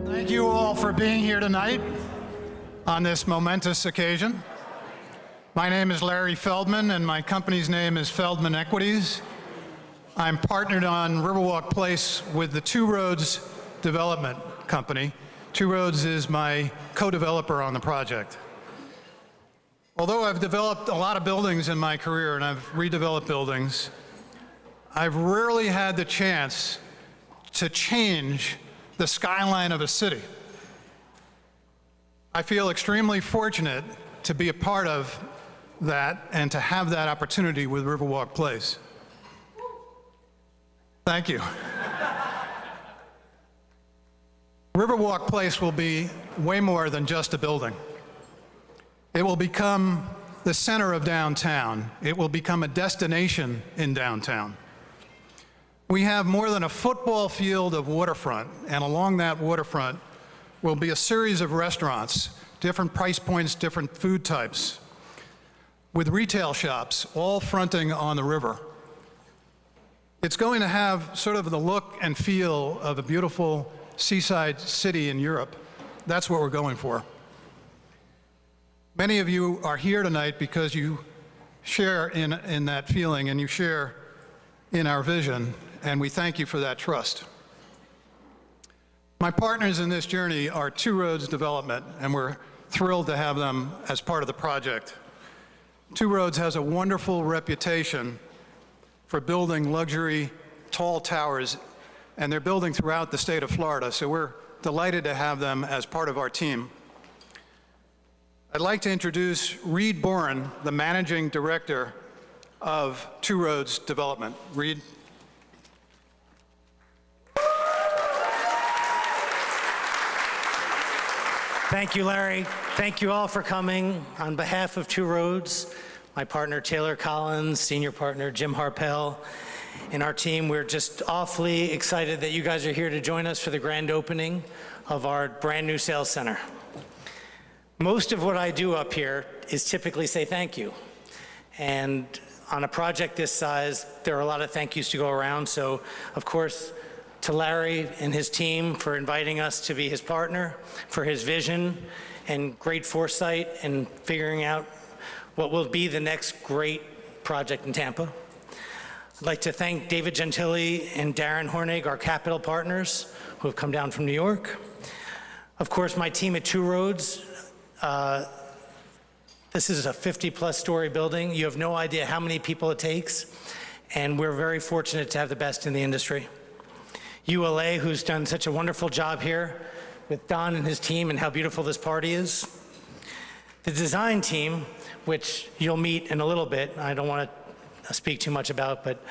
Thank you all for being here tonight on this momentous occasion. My name is Larry Feldman, and my company's name is Feldman Equities. I'm partnered on Riverwalk Place with the Two Roads Development Company. Two Roads is my co-developer on the project. Although I've developed a lot of buildings in my career and I've redeveloped buildings, I've rarely had the chance to change the skyline of a city. I feel extremely fortunate to be a part of that and to have that opportunity with Riverwalk Place. Thank you. Riverwalk Place will be way more than just a building. It will become the center of downtown. It will become a destination in downtown. We have more than a football field of waterfront, and along that waterfront will be a series of restaurants, different price points, different food types, with retail shops all fronting on the river. It's going to have sort of the look and feel of a beautiful seaside city in Europe. That's what we're going for. Many of you are here tonight because you share in that feeling and you share in our vision, and we thank you for that trust. My partners in this journey are Two Roads Development, and we're thrilled to have them as part of the project. Two Roads has a wonderful reputation for building luxury, tall towers, and they're building throughout the state of Florida, so we're delighted to have them as part of our team. I'd like to introduce Reed Boren, the Managing Director of Two Roads Development. Reed. Thank you, Larry. Thank you all for coming. On behalf of Two Roads, my partner Taylor Collins, senior partner Jim Harpel, and our team, we're just awfully excited that you guys are here to join us for the grand opening of our brand new sales center. Most of what I do up here is typically say thank you. And on a project this size, there are a lot of thank yous to go around. So, of course, to Larry and his team for inviting us to be his partner, for his vision and great foresight in figuring out what will be the next great project in Tampa. I'd like to thank David Gentili and Darren Hornig, our capital partners, who have come down from New York. Of course, my team at Two Roads. This is a 50-plus story building. You have no idea how many people it takes, and we're very fortunate to have the best in the industry. ULA, who's done such a wonderful job here with Don and his team, and how beautiful this party is. The design team, which you'll meet in a little bit, I don't want to speak too much about, but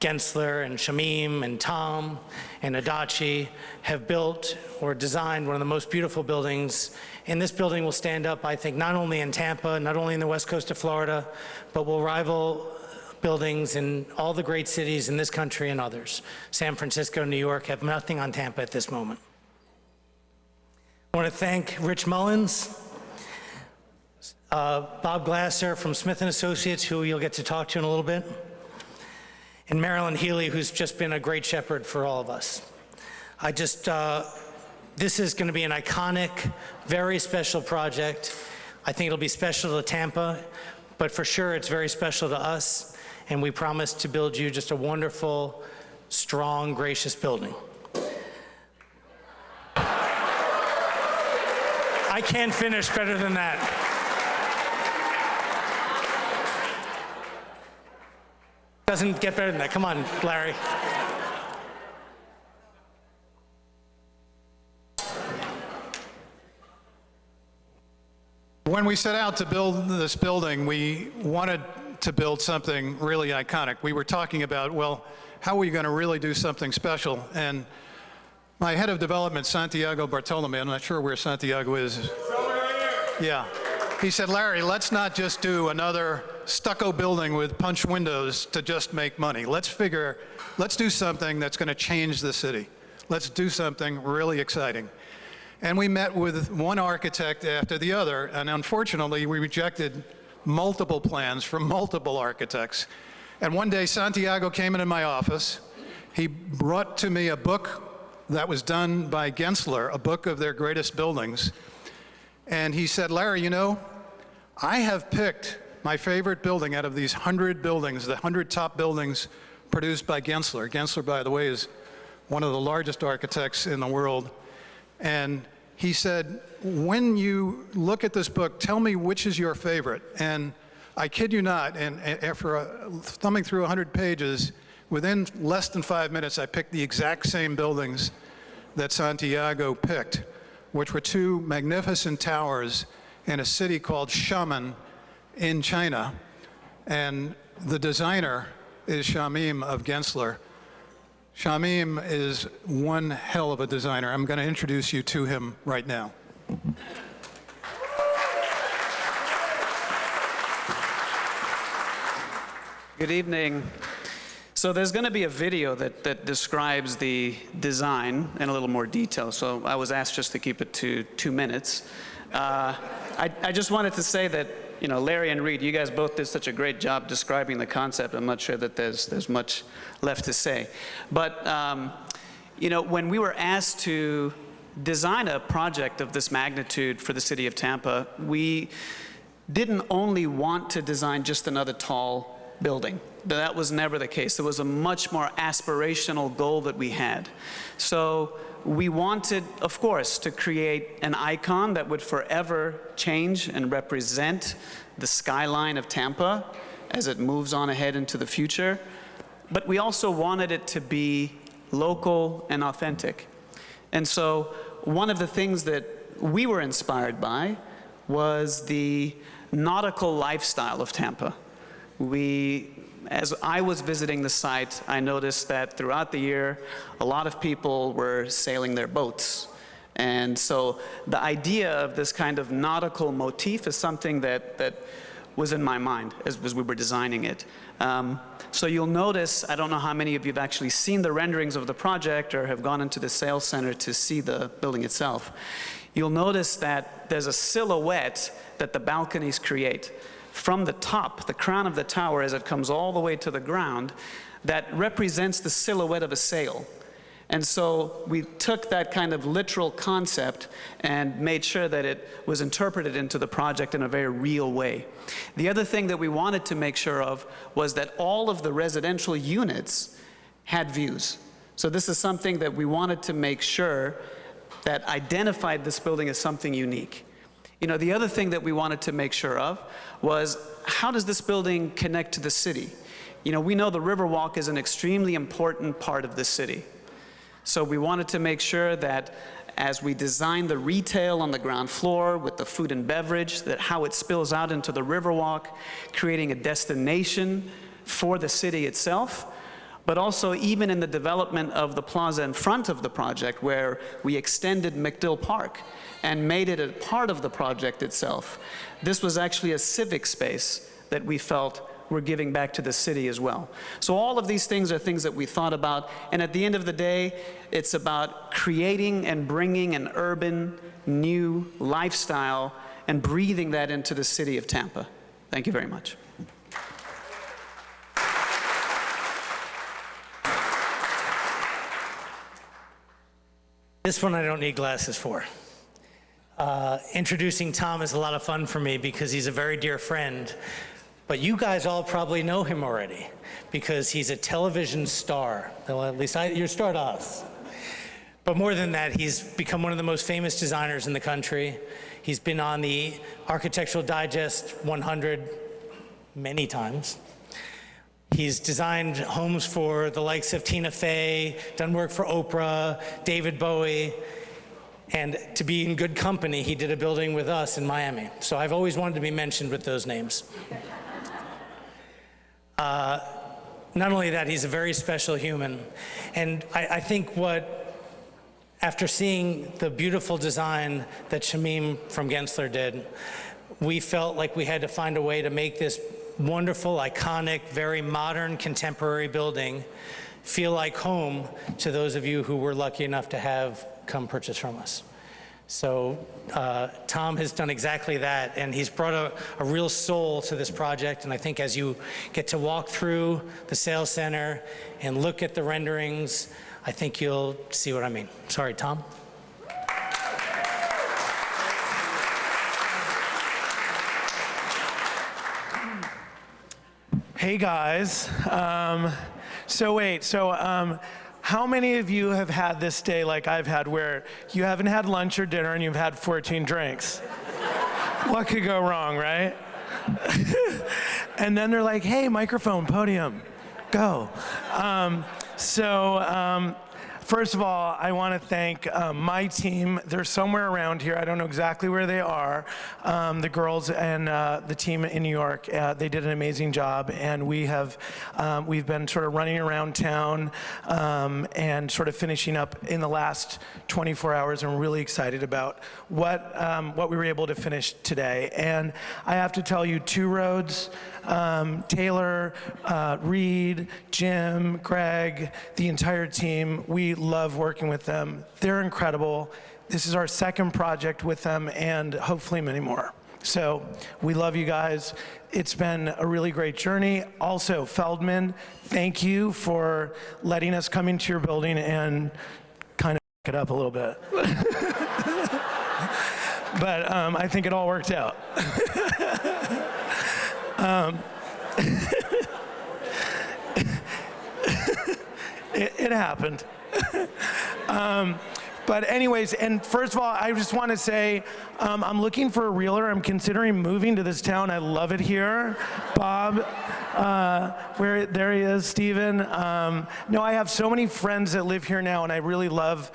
Gensler and Shamim and Tom and Adachi have built or designed one of the most beautiful buildings. And this building will stand up, I think, not only in Tampa, not only in the west coast of Florida, but will rival buildings in all the great cities in this country and others. San Francisco, New York have nothing on Tampa at this moment. I want to thank Rich Mullins, Bob Glasser from Smith & Associates, who you'll get to talk to in a little bit, and Marilyn Healy, who's just been a great shepherd for all of us. This is going to be an iconic, very special project. I think it'll be special to Tampa, but for sure it's very special to us, and we promise to build you just a wonderful, strong, gracious building. I can't finish better than that. Doesn't get better than that. Come on, Larry. When we set out to build this building, we wanted to build something really iconic. We were talking about, well, how are we going to really do something special? And my head of development, Santiago Bartolome, I'm not sure where Santiago is. Yeah. He said, Larry, let's not just do another stucco building with punch windows to just make money. Let's do something that's going to change the city. Let's do something really exciting. And we met with one architect after the other, and unfortunately, we rejected multiple plans from multiple architects. And one day, Santiago came into my office, He brought to me a book that was done by Gensler, a book of their greatest buildings. And he said, Larry, you know, I have picked my favorite building out of these 100 buildings, the 100 top buildings produced by Gensler. Gensler, by the way, is one of the largest architects in the world. And he said, when you look at this book, tell me which is your favorite. And I kid you not, and after thumbing through 100 pages, within less than 5 minutes, I picked the exact same buildings that Santiago picked, which were two magnificent towers in a city called Xiamen in China. And the designer is Shamim of Gensler. Shamim is one hell of a designer. I'm going to introduce you to him right now. Good evening. So there's going to be a video that describes the design in a little more detail. So I was asked just to keep it to 2 minutes. I just wanted to say that, you know, Larry and Reed, you guys both did such a great job describing the concept. I'm not sure that there's much left to say. But, you know, when we were asked to design a project of this magnitude for the city of Tampa, we didn't only want to design just another tall building. That was never the case. It was a much more aspirational goal that we had. So we wanted, of course, to create an icon that would forever change and represent the skyline of Tampa as it moves on ahead into the future. But we also wanted it to be local and authentic. And so one of the things that we were inspired by was the nautical lifestyle of Tampa. As I was visiting the site, I noticed that throughout the year, a lot of people were sailing their boats. And so the idea of this kind of nautical motif is something that was in my mind as we were designing it. So you'll notice, I don't know how many of you have actually seen the renderings of the project or have gone into the sales center to see the building itself. You'll notice that there's a silhouette that the balconies create. From the top, the crown of the tower, as it comes all the way to the ground, that represents the silhouette of a sail. And so we took that kind of literal concept and made sure that it was interpreted into the project in a very real way. The other thing that we wanted to make sure of was that all of the residential units had views. So this is something that we wanted to make sure that identified this building as something unique. You know, the other thing that we wanted to make sure of was, how does this building connect to the city? You know, we know the Riverwalk is an extremely important part of the city. So we wanted to make sure that as we design the retail on the ground floor with the food and beverage, that how it spills out into the Riverwalk, creating a destination for the city itself, but also even in the development of the plaza in front of the project, where we extended McDill Park and made it a part of the project itself. This was actually a civic space that we felt we're giving back to the city as well. So all of these things are things that we thought about, and at the end of the day, it's about creating and bringing an urban, new lifestyle and breathing that into the city of Tampa. Thank you very much. This one I don't need glasses for. Introducing Tom is a lot of fun for me because he's a very dear friend, but you guys all probably know him already because he's a television star. Well, at least you're a star to us. But more than that, he's become one of the most famous designers in the country. He's been on the Architectural Digest 100 many times. He's designed homes for the likes of Tina Fey, done work for Oprah, David Bowie, and to be in good company, he did a building with us in Miami. So I've always wanted to be mentioned with those names. Not only that, he's a very special human. And I think after seeing the beautiful design that Shamim from Gensler did, we felt like we had to find a way to make this wonderful, iconic, very modern, contemporary building feel like home to those of you who were lucky enough to have come purchase from us. So Tom has done exactly that, and he's brought a real soul to this project. And I think as you get to walk through the sales center and look at the renderings, I think you'll see what I mean. Sorry, Tom. Hey guys, how many of you have had this day like I've had where you haven't had lunch or dinner and you've had 14 drinks? What could go wrong, right? And then they're like, hey, microphone, podium, go. First of all, I want to thank my team. They're somewhere around here. I don't know exactly where they are. The girls and the team in New York, they did an amazing job. And we've been sort of running around town and sort of finishing up in the last 24 hours. I'm really excited about what we were able to finish today. And I have to tell you, Two Roads, Taylor, Reed, Jim, Greg, the entire team, we love working with them. They're incredible. This is our second project with them and hopefully many more. So we love you guys. It's been a really great journey. Also, Feldman, thank you for letting us come into your building and kind of it up a little bit. But I think it all worked out. It happened. But anyways, and first of all, I just want to say, I'm looking for a realtor. I'm considering moving to this town. I love it here. Bob, there he is, Steven. No, I have so many friends that live here now, and I really love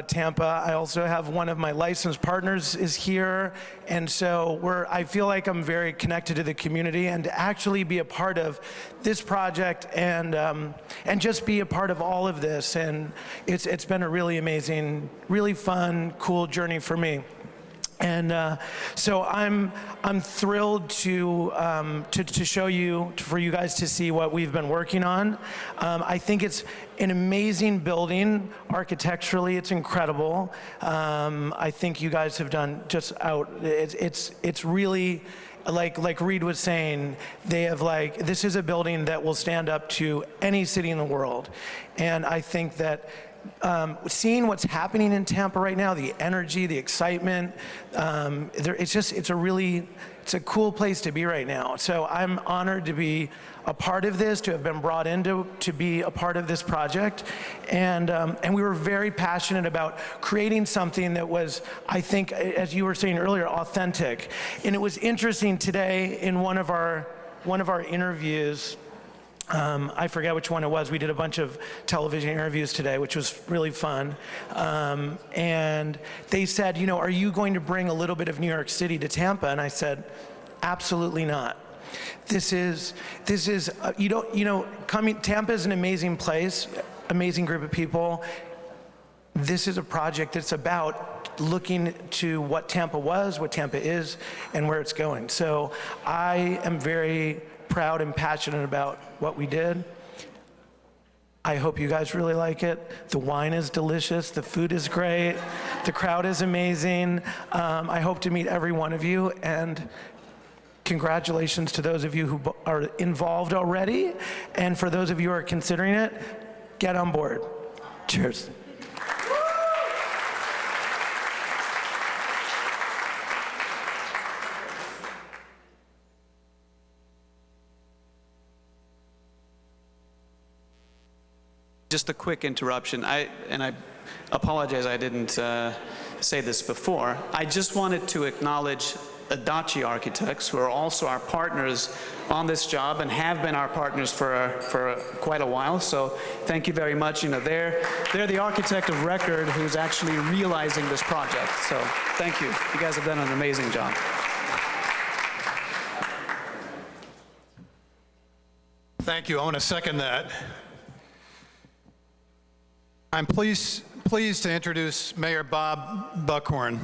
Tampa. I also have one of my licensed partners is here, and so I feel like I'm very connected to the community, and to actually be a part of this project and just be a part of all of this, and it's been a really amazing, really fun, cool journey for me. And so I'm thrilled to show you, for you guys to see what we've been working on. I think it's an amazing building. Architecturally, it's incredible. I think you guys have done just out. It's really, like Reed was saying, they have this is a building that will stand up to any city in the world. And I think that seeing what's happening in Tampa right now, the energy, the excitement, it's a cool place to be right now. So I'm honored to be a part of this, to have been brought in to be a part of this project. And we were very passionate about creating something that was, I think, as you were saying earlier, authentic. And it was interesting today in one of our interviews, I forget which one it was. We did a bunch of television interviews today, which was really fun. And they said, are you going to bring a little bit of New York City to Tampa? And I said, absolutely not. Tampa is an amazing place, amazing group of people. This is a project that's about looking to what Tampa was, what Tampa is, and where it's going. So I am very proud and passionate about what we did. I hope you guys really like it. The wine is delicious, the food is great, the crowd is amazing. I hope to meet every one of you, and congratulations to those of you who are involved already, and for those of you who are considering it, get on board. Cheers. Just a quick interruption. I apologize I didn't say this before. I just wanted to acknowledge Adachi Architects, who are also our partners on this job and have been our partners for quite a while. So thank you very much. They're the architect of record who's actually realizing this project. So thank you. You guys have done an amazing job. Thank you. I want to second that. I'm pleased to introduce Mayor Bob Buckhorn.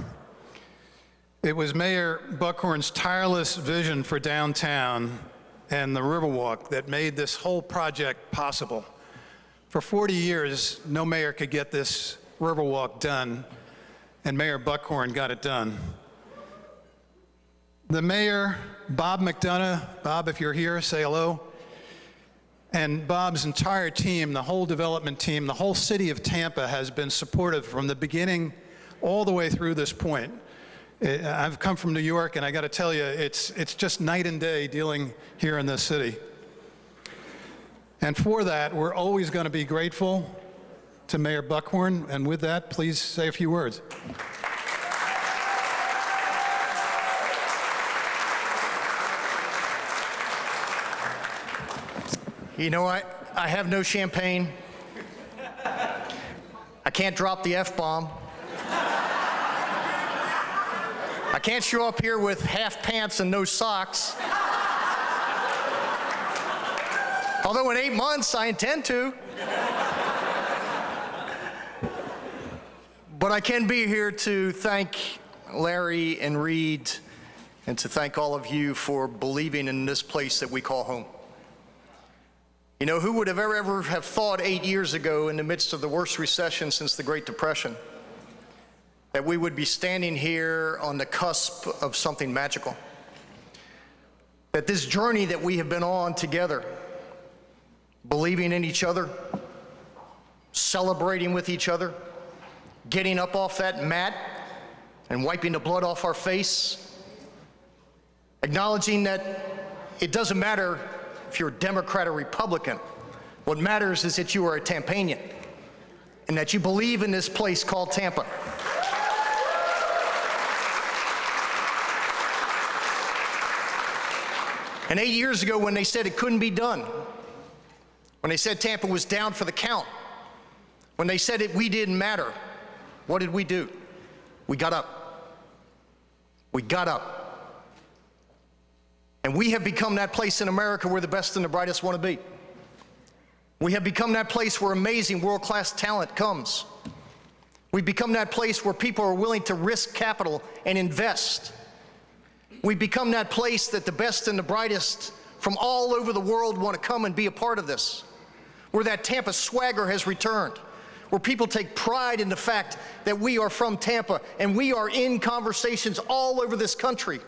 It was Mayor Buckhorn's tireless vision for downtown and the Riverwalk that made this whole project possible. For 40 years, no mayor could get this Riverwalk done, and Mayor Buckhorn got it done. The mayor, Bob McDonough, Bob, if you're here, say hello, and Bob's entire team, the whole development team, the whole city of Tampa has been supportive from the beginning all the way through this point. I've come from New York, and I got to tell you, it's just night and day dealing here in this city. And for that, we're always going to be grateful to Mayor Buckhorn. And with that, please say a few words. You know what? I have no champagne. I can't drop the F-bomb. I can't show up here with half pants and no socks. Although in 8 months, I intend to. But I can be here to thank Larry and Reed and to thank all of you for believing in this place that we call home. You know, who would have ever have thought 8 years ago, in the midst of the worst recession since the Great Depression, that we would be standing here on the cusp of something magical? That this journey that we have been on together, believing in each other, celebrating with each other, getting up off that mat and wiping the blood off our face, acknowledging that it doesn't matter if you're a Democrat or Republican. What matters is that you are a Tampanian and that you believe in this place called Tampa. And 8 years ago, when they said it couldn't be done, when they said Tampa was down for the count, when they said we didn't matter, what did we do? We got up. We got up. And we have become that place in America where the best and the brightest want to be. We have become that place where amazing world-class talent comes. We've become that place where people are willing to risk capital and invest. We've become that place that the best and the brightest from all over the world want to come and be a part of this. Where that Tampa swagger has returned. Where people take pride in the fact that we are from Tampa and we are in conversations all over this country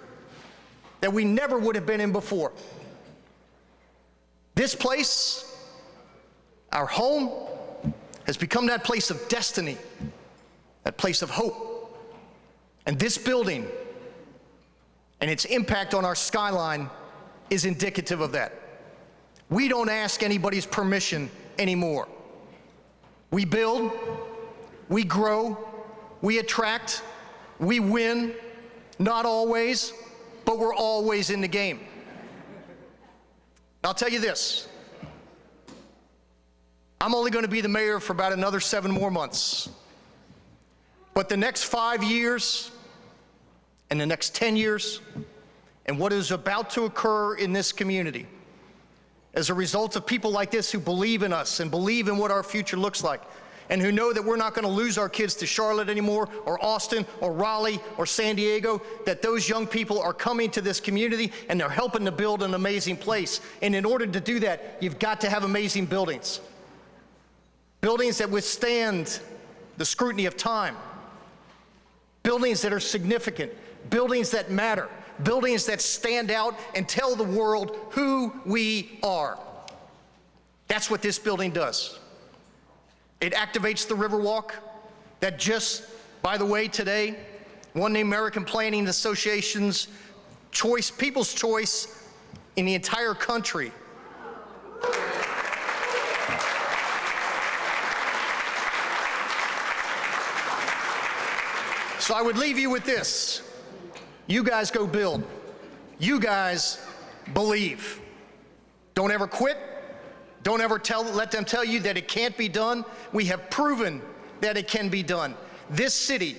that we never would have been in before. This place, our home, has become that place of destiny, that place of hope. And this building and its impact on our skyline is indicative of that. We don't ask anybody's permission anymore. We build, we grow, we attract, we win, not always, but we're always in the game. I'll tell you this, I'm only going to be the mayor for about another 7 more months. But the next 5 years and the next 10 years and what is about to occur in this community as a result of people like this who believe in us and believe in what our future looks like and who know that we're not going to lose our kids to Charlotte anymore or Austin or Raleigh or San Diego, that those young people are coming to this community and they're helping to build an amazing place. And in order to do that, you've got to have amazing buildings. Buildings that withstand the scrutiny of time. Buildings that are significant. Buildings that matter. Buildings that stand out and tell the world who we are. That's what this building does. It activates the Riverwalk that just, by the way, today, won the American Planning Association's choice, People's Choice in the entire country. So I would leave you with this. You guys go build. You guys believe. Don't ever quit. Don't ever let them tell you that it can't be done. We have proven that it can be done. This city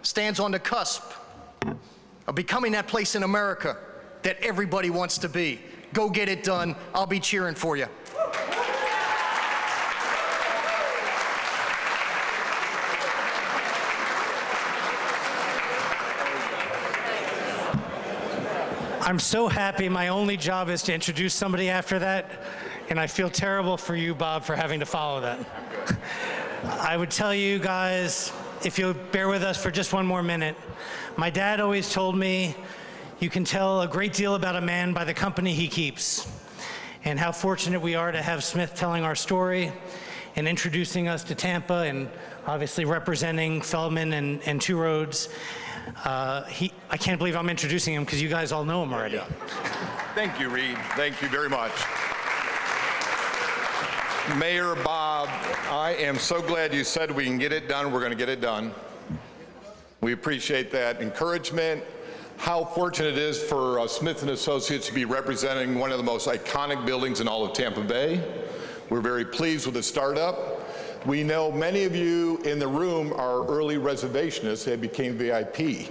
stands on the cusp of becoming that place in America that everybody wants to be. Go get it done. I'll be cheering for you. I'm so happy. My only job is to introduce somebody after that, and I feel terrible for you, Bob, for having to follow that. I would tell you guys, if you'll bear with us for just one more minute. My dad always told me, you can tell a great deal about a man by the company he keeps. And how fortunate we are to have Smith telling our story and introducing us to Tampa and obviously representing Feldman and Two Roads. I can't believe I'm introducing him because you guys all know him already. Yeah. Thank you, Reed. Thank you very much. Mayor Bob, I am so glad you said we can get it done. We're going to get it done. We appreciate that encouragement. How fortunate it is for Smith & Associates to be representing one of the most iconic buildings in all of Tampa Bay. We're very pleased with the startup. We know many of you in the room are early reservationists. They became VIP.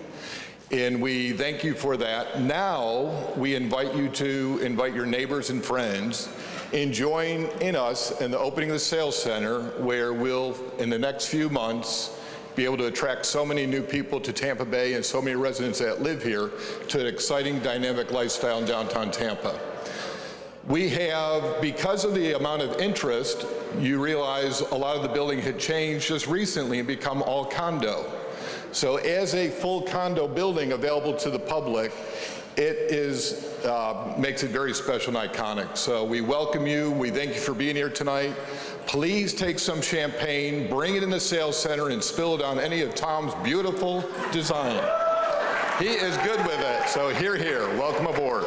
And we thank you for that. Now we invite you to invite your neighbors and friends and join in us in the opening of the sales center, where we'll, in the next few months, be able to attract so many new people to Tampa Bay and so many residents that live here to an exciting, dynamic lifestyle in downtown Tampa. We have, because of the amount of interest, you realize a lot of the building had changed just recently and become all condo. So as a full condo building available to the public, it is, makes it very special and iconic. So we welcome you. We thank you for being here tonight. Please take some champagne, bring it in the sales center, and spill it on any of Tom's beautiful design. He is good with it. So here, welcome aboard.